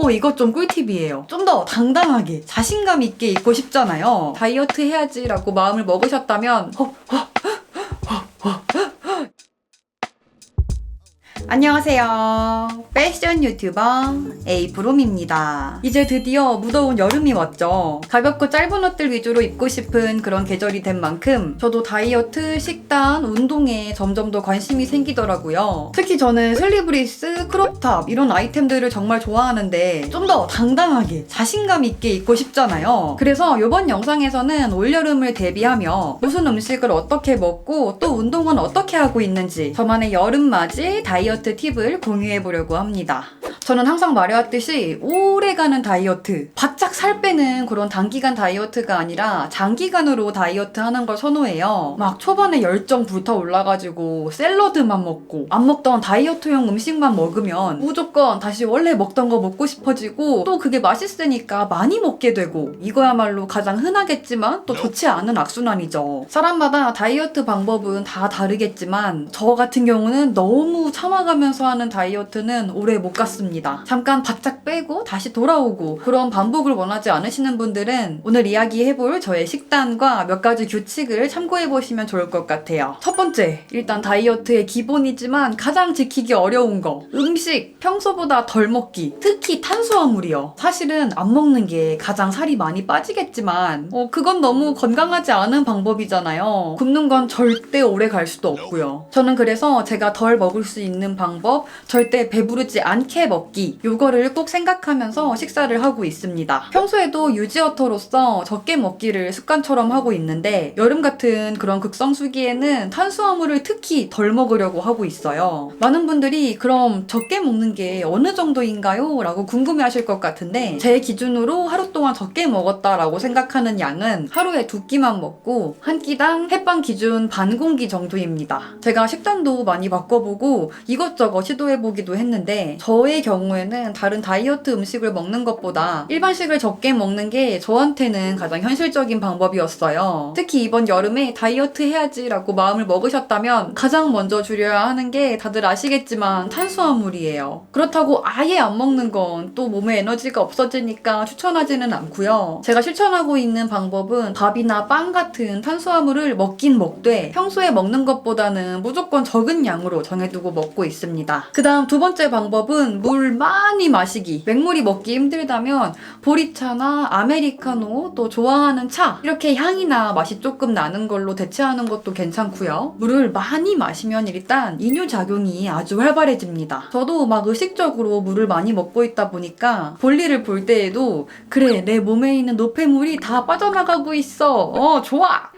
이것 좀 꿀팁이에요. 좀 더 당당하게 자신감 있게 입고 싶잖아요. 다이어트 해야지라고 마음을 먹으셨다면 안녕하세요. 패션 유튜버 에이브롬입니다. 이제 드디어 무더운 여름이 왔죠. 가볍고 짧은 옷들 위주로 입고 싶은 그런 계절이 된 만큼 저도 다이어트, 식단, 운동에 점점 더 관심이 생기더라고요. 특히 저는 슬리브리스, 크롭탑 이런 아이템들을 정말 좋아하는데 좀 더 당당하게 자신감 있게 입고 싶잖아요. 그래서 이번 영상에서는 올여름을 대비하며 무슨 음식을 어떻게 먹고 또 운동은 어떻게 하고 있는지 저만의 여름맞이 다이어트 팁을 공유해보려고 합니다. 저는 항상 말해왔듯이 오래가는 다이어트, 바짝 살 빼는 그런 단기간 다이어트가 아니라 장기간으로 다이어트 하는 걸 선호해요. 막 초반에 열정 불타올라가지고 샐러드만 먹고 안 먹던 다이어트용 음식만 먹으면 무조건 다시 원래 먹던 거 먹고 싶어지고 또 그게 맛있으니까 많이 먹게 되고 이거야말로 가장 흔하겠지만 또 좋지 않은 악순환이죠. 사람마다 다이어트 방법은 다 다르겠지만 저 같은 경우는 너무 참아가면서 하는 다이어트는 오래 못 갔습니다. 잠깐 바짝 빼고 다시 돌아오고 그런 반복을 원하지 않으시는 분들은 오늘 이야기해볼 저의 식단과 몇 가지 규칙을 참고해보시면 좋을 것 같아요. 첫 번째, 일단 다이어트의 기본이지만 가장 지키기 어려운 거, 음식 평소보다 덜 먹기, 특히 탄수화물이요. 사실은 안 먹는 게 가장 살이 많이 빠지겠지만 그건 너무 건강하지 않은 방법이잖아요. 굶는 건 절대 오래 갈 수도 없고요. 저는 그래서 제가 덜 먹을 수 있는 방법, 절대 배부르지 않게 먹기, 요거를 꼭 생각하면서 식사를 하고 있습니다. 평소에도 유지어터로서 적게 먹기를 습관처럼 하고 있는데 여름 같은 그런 극성수기에는 탄수화물을 특히 덜 먹으려고 하고 있어요. 많은 분들이 그럼 적게 먹는 게 어느 정도인가요? 라고 궁금해하실 것 같은데 제 기준으로 하루 동안 적게 먹었다라고 생각하는 양은 하루에 2끼만 먹고 한 끼당 햇반 기준 반 공기 정도입니다. 제가 식단도 많이 바꿔보고 이것저것 시도해보기도 했는데 저의 경우에는 다른 다이어트 음식을 먹는 것보다 일반식을 적게 먹는 게 저한테는 가장 현실적인 방법이었어요. 특히 이번 여름에 다이어트 해야지라고 마음을 먹으셨다면 가장 먼저 줄여야 하는 게 다들 아시겠지만 탄수화물이에요. 그렇다고 아예 안 먹는 건 또 몸에 에너지가 없어지니까 추천하지는 않고요. 제가 실천하고 있는 방법은 밥이나 빵 같은 탄수화물을 먹긴 먹되 평소에 먹는 것보다는 무조건 적은 양으로 정해두고 먹고 있습니다. 그 다음 두 번째 방법은 물 많이 마시기. 맹물이 먹기 힘들다면 보리차나 아메리카노 또 좋아하는 차 이렇게 향이나 맛이 조금 나는 걸로 대체하는 것도 괜찮고요. 물을 많이 마시면 일단 이뇨작용이 아주 활발해집니다. 저도 막 의식적으로 물을 많이 먹고 있다 보니까 볼일을 볼 때에도 그래 내 몸에 있는 노폐물이 다 빠져나가고 있어. 좋아!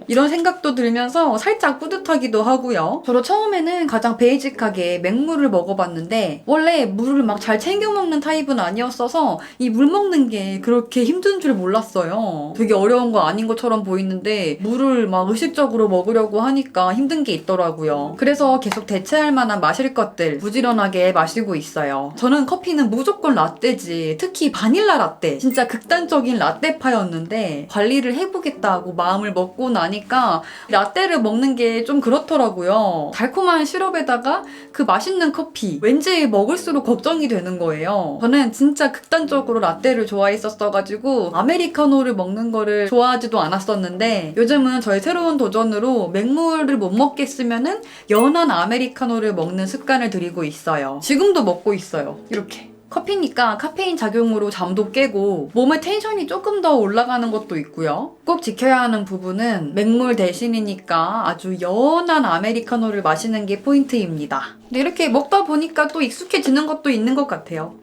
이런 생각도 들면서 살짝 뿌듯하기도 하고요. 저도 처음에는 가장 베이직하게 맹물을 먹어봤는데 원래 물을 막 잘 챙겨 먹는 타입은 아니었어서 이 물 먹는 게 그렇게 힘든 줄 몰랐어요. 되게 어려운 거 아닌 것처럼 보이는데 물을 막 의식적으로 먹으려고 하니까 힘든 게 있더라고요. 그래서 계속 대체할 만한 마실 것들 부지런하게 마시고 있어요. 저는 커피는 무조건 라떼지, 특히 바닐라 라떼, 진짜 극단적인 라떼파였는데 관리를 해보겠다고 마음을 먹고 나니까 라떼를 먹는 게 좀 그렇더라고요. 달콤한 시럽에다가 그 맛있는 커피, 왠지 먹을수록 걱정이 되는 거예요. 저는 진짜 극단적으로 라떼를 좋아했었어가지고 아메리카노를 먹는 거를 좋아하지도 않았었는데 요즘은 저의 새로운 도전으로 맹물을 못 먹겠으면은 연한 아메리카노를 먹는 습관을 들이고 있어요. 지금도 먹고 있어요. 이렇게. 커피니까 카페인 작용으로 잠도 깨고 몸의 텐션이 조금 더 올라가는 것도 있고요. 꼭 지켜야 하는 부분은 맹물 대신이니까 아주 연한 아메리카노를 마시는 게 포인트입니다. 근데 이렇게 먹다 보니까 또 익숙해지는 것도 있는 것 같아요.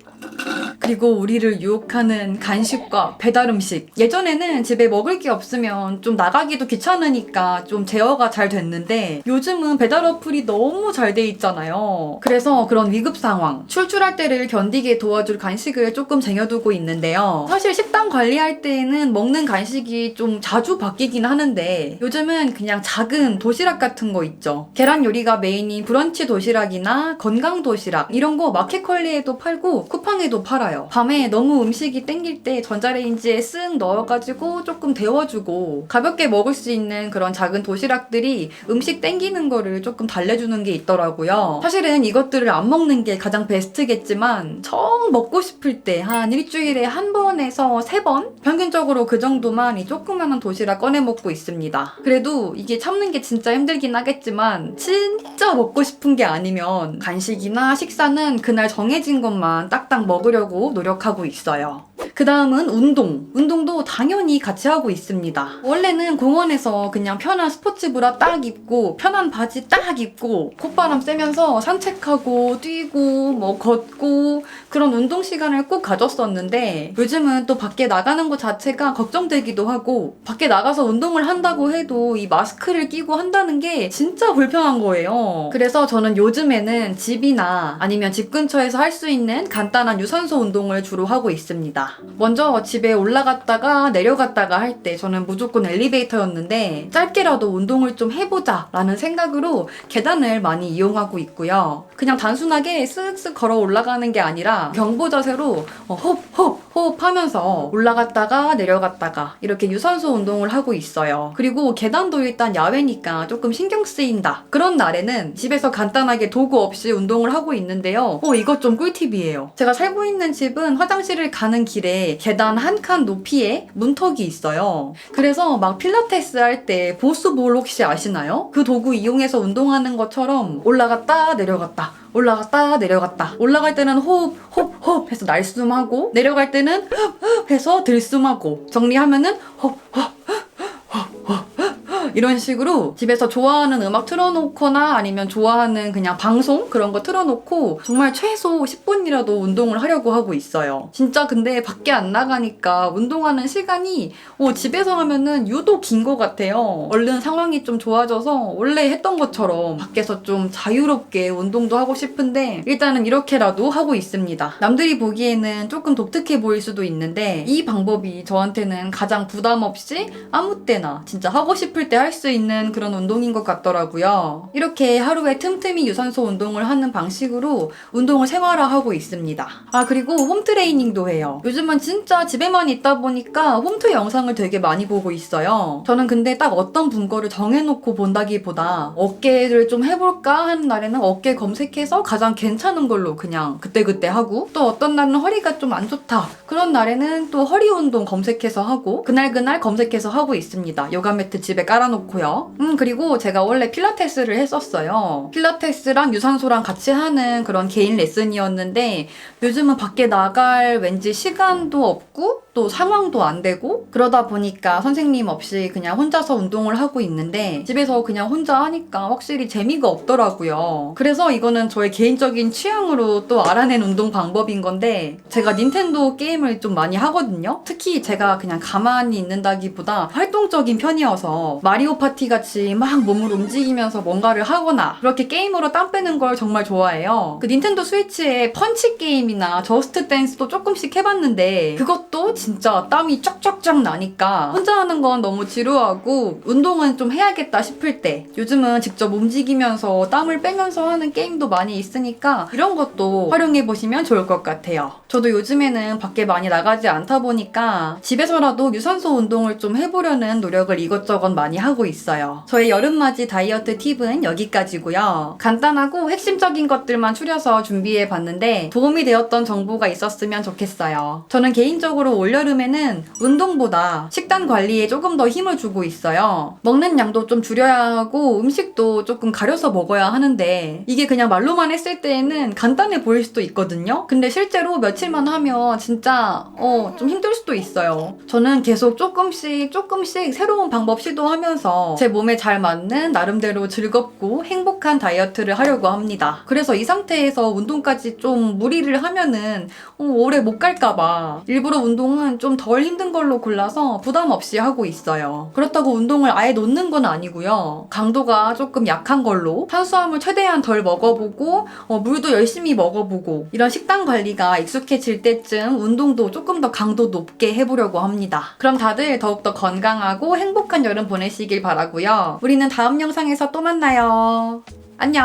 그리고 우리를 유혹하는 간식과 배달 음식. 예전에는 집에 먹을 게 없으면 좀 나가기도 귀찮으니까 좀 제어가 잘 됐는데 요즘은 배달 어플이 너무 잘 돼 있잖아요. 그래서 그런 위급 상황, 출출할 때를 견디게 도와줄 간식을 조금 쟁여두고 있는데요. 사실 식단 관리할 때에는 먹는 간식이 좀 자주 바뀌긴 하는데 요즘은 그냥 작은 도시락 같은 거 있죠. 계란 요리가 메인인 브런치 도시락이나 건강 도시락 이런 거 마켓컬리에도 팔고 쿠팡에도 팔아요. 있어요. 밤에 너무 음식이 땡길 때 전자레인지에 쓱 넣어가지고 조금 데워주고 가볍게 먹을 수 있는 그런 작은 도시락들이 음식 땡기는 거를 조금 달래주는 게 있더라고요. 사실은 이것들을 안 먹는 게 가장 베스트겠지만 정 먹고 싶을 때 한 일주일에 한 번에서 3번? 평균적으로 그 정도만 이 조그마한 도시락 꺼내 먹고 있습니다. 그래도 이게 참는 게 진짜 힘들긴 하겠지만 진짜 먹고 싶은 게 아니면 간식이나 식사는 그날 정해진 것만 딱딱 먹으려고 노력하고 있어요. 그 다음은 운동. 운동도 당연히 같이 하고 있습니다. 원래는 공원에서 그냥 편한 스포츠 브라 딱 입고 편한 바지 딱 입고 콧바람 쐬면서 산책하고 뛰고 뭐 걷고 그런 운동 시간을 꼭 가졌었는데 요즘은 또 밖에 나가는 것 자체가 걱정되기도 하고 밖에 나가서 운동을 한다고 해도 이 마스크를 끼고 한다는 게 진짜 불편한 거예요. 그래서 저는 요즘에는 집이나 아니면 집 근처에서 할 수 있는 간단한 유산소 운동을 주로 하고 있습니다. 먼저 집에 올라갔다가 내려갔다가 할 때 저는 무조건 엘리베이터였는데 짧게라도 운동을 좀 해보자 라는 생각으로 계단을 많이 이용하고 있고요. 그냥 단순하게 쓱쓱 걸어 올라가는 게 아니라 경보 자세로 호흡 하면서 올라갔다가 내려갔다가 이렇게 유산소 운동을 하고 있어요. 그리고 계단도 일단 야외니까 조금 신경 쓰인다. 그런 날에는 집에서 간단하게 도구 없이 운동을 하고 있는데요. 이것 좀 꿀팁이에요. 제가 살고 있는 집은 화장실을 가는 길에 계단 한 칸 높이에 문턱이 있어요. 그래서 막 필라테스 할 때 보스볼 혹시 아시나요? 그 도구 이용해서 운동하는 것처럼 올라갔다 내려갔다 올라갔다 내려갔다 올라갈 때는 호흡 해서 날숨하고 내려갈 때는 해서 들숨하고 정리하면은 호흡 이런 식으로 집에서 좋아하는 음악 틀어놓거나 아니면 좋아하는 그냥 방송 그런 거 틀어놓고 정말 최소 10분이라도 운동을 하려고 하고 있어요. 진짜 근데 밖에 안 나가니까 운동하는 시간이 집에서 하면은 유독 긴 것 같아요. 얼른 상황이 좀 좋아져서 원래 했던 것처럼 밖에서 좀 자유롭게 운동도 하고 싶은데 일단은 이렇게라도 하고 있습니다. 남들이 보기에는 조금 독특해 보일 수도 있는데 이 방법이 저한테는 가장 부담 없이 아무 때나 진짜 하고 싶을 때 할 수 있는 그런 운동인 것 같더라고요. 이렇게 하루에 틈틈이 유산소 운동을 하는 방식으로 운동을 생활화하고 있습니다. 그리고 홈트레이닝도 해요. 요즘은 진짜 집에만 있다 보니까 홈트 영상을 되게 많이 보고 있어요. 저는 근데 딱 어떤 분거를 정해놓고 본다기보다 어깨를 좀 해볼까 하는 날에는 어깨 검색해서 가장 괜찮은 걸로 그냥 그때그때 하고 또 어떤 날은 허리가 좀 안 좋다. 그런 날에는 또 허리 운동 검색해서 하고 그날 검색해서 하고 있습니다. 요가 매트 집에 깔아놓고요. 그리고 제가 원래 필라테스를 했었어요. 필라테스랑 유산소랑 같이 하는 그런 개인 레슨이었는데 요즘은 밖에 나갈 왠지 시간도 없고 또 상황도 안 되고 그러다 보니까 선생님 없이 그냥 혼자서 운동을 하고 있는데 집에서 그냥 혼자 하니까 확실히 재미가 없더라고요. 그래서 이거는 저의 개인적인 취향으로 또 알아낸 운동 방법인 건데 제가 닌텐도 게임을 좀 많이 하거든요. 특히 제가 그냥 가만히 있는다기보다 활동적인 편이어서 마리오 파티 같이 막 몸을 움직이면서 뭔가를 하거나 그렇게 게임으로 땀 빼는 걸 정말 좋아해요. 그 닌텐도 스위치에 펀치 게임이나 저스트 댄스도 조금씩 해봤는데 그것도 진짜 땀이 쫙쫙쫙 나니까 혼자 하는 건 너무 지루하고 운동은 좀 해야겠다 싶을 때 요즘은 직접 움직이면서 땀을 빼면서 하는 게임도 많이 있으니까 이런 것도 활용해보시면 좋을 것 같아요. 저도 요즘에는 밖에 많이 나가지 않다 보니까 집에서라도 유산소 운동을 좀 해보려는 노력을 이것저것 많이 하고 있어요. 저의 여름맞이 다이어트 팁은 여기까지고요. 간단하고 핵심적인 것들만 추려서 준비해봤는데 도움이 되었던 정보가 있었으면 좋겠어요. 저는 개인적으로 올여름에는 운동보다 식단 관리에 조금 더 힘을 주고 있어요. 먹는 양도 좀 줄여야 하고 음식도 조금 가려서 먹어야 하는데 이게 그냥 말로만 했을 때에는 간단해 보일 수도 있거든요. 근데 실제로 며칠만 하면 진짜 좀 힘들 수도 있어요. 저는 계속 조금씩 새로운 방법 시도하면서 제 몸에 잘 맞는 나름대로 즐겁고 행복한 다이어트를 하려고 합니다. 그래서 이 상태에서 운동까지 좀 무리를 하면은 오래 못 갈까봐 일부러 운동은 좀 덜 힘든 걸로 골라서 부담 없이 하고 있어요. 그렇다고 운동을 아예 놓는 건 아니고요. 강도가 조금 약한 걸로 탄수화물 최대한 덜 먹어보고 물도 열심히 먹어보고 이런 식단 관리가 익숙해질 때쯤 운동도 조금 더 강도 높게 해보려고 합니다. 그럼 다들 더욱더 건강하고 행복한 여름 보내시길 바라고요. 우리는 다음 영상에서 또 만나요. 안녕.